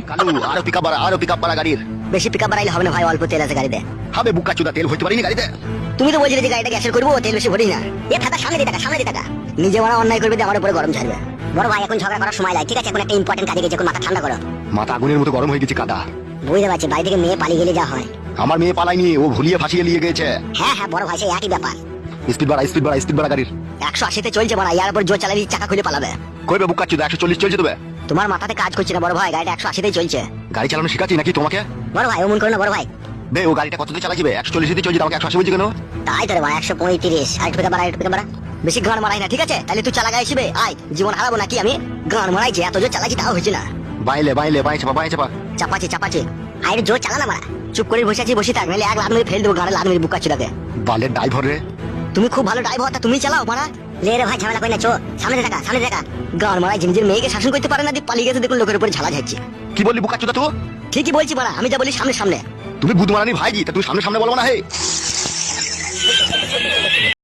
কালু আরো পিকআপ বাড়া গাড়ির। বেশি পিকআপ বাড়াইলে হবে না ভাই, অল্প তেল আছে গাড়িতে। হবে বুকা চুদা, তেল হইতে পারিনি গাড়িতে। তুমি তো বলছিলে যে গাড়িটা গ্যাসের করবো, তেল বেশি ভরি না। এ ফাটা সামনে দিয়ে টাকা, সামনে দিয়ে টাকা। নিজে মারা অন্যায় করবে দিয়ে আমার উপরে গরম ছাড়বে। বড় ভাই এখন ঝগড়া করার সময় নাই, ঠিক আছে? এখন একটা ইম্পর্টেন্ট কাজে গেছে, এখন মাথা ঠান্ডা করো। মাথা আগুনের মতো গরম হয়ে গেছে কাদা। বুঝতে পারছি, বাড়ি থেকে মেয়ে পালিয়ে গেলে যা হয়। আমার মেয়ে পালাইনি, ও ভুলিয়ে ফাঁসিয়ে নিয়ে গেছে। হ্যাঁ হ্যাঁ বড় ভাই, সেই একই ব্যাপার। স্পিড বাড়া গাড়ির। 180-তে চলছে মারা, ইয়ার উপর জোর চালালে চাকা খুলে পালাবে। কইবে বুকা চুদা 140 চলছে তবে। তোমার মাথাতে কাজ করছে না বড় ভাই, গাড়িটা 180-তেই চলছে। গাড়ি চালানো শিখাচ্ছি নাকি তোমাকে? বড় ভাই অমন করো না বড় ভাই। বে ও গাড়িটা কততে চালাছিবে? 140 চলছে, আমাকে 180 বলছি কেন? তাই তো রে ভাই, 135। আর একটু বাড়া, একটু বাড়া। বেশি গান মারাই না, ঠিক আছে? তাহলে তুই চালা গাইছিবে, আয় জীবন হারাবো নাকি আমি? গান মারাইছি, এত জোর চালাচ্ছি তাও হচ্ছে না। বাইলে বাই চাপা। চাপাচ্ছি। আরে জোর চালা না মারা, চুপ করে বসে আছি, বসে থাক, নাহলে এক লাখ মেরে ফেল দেবো গাড়ি, লাখ মেরে বুকা চুদাকে। বালের ড্রাইভার রে। তুমি খুব ভালো ড্রাইভার, তা তুমি চালাও মারা। লে রে ভাই, ঝামেলা করি না, চো সামনে দেখা। গান মারাই নিজের মেয়েকে শাসন করতে পারে না, দিয়ে পালিয়ে গেছে, দেখুন লোকের উপরে ঝালা যাচ্ছে। কি বললি বুকা চুদা তুই? ঠিকই বলছি মারা, আমি যা বলি সামনে। তুমি বুধমারানি ভাইজি, তা তুই সামনে বলবো না হে।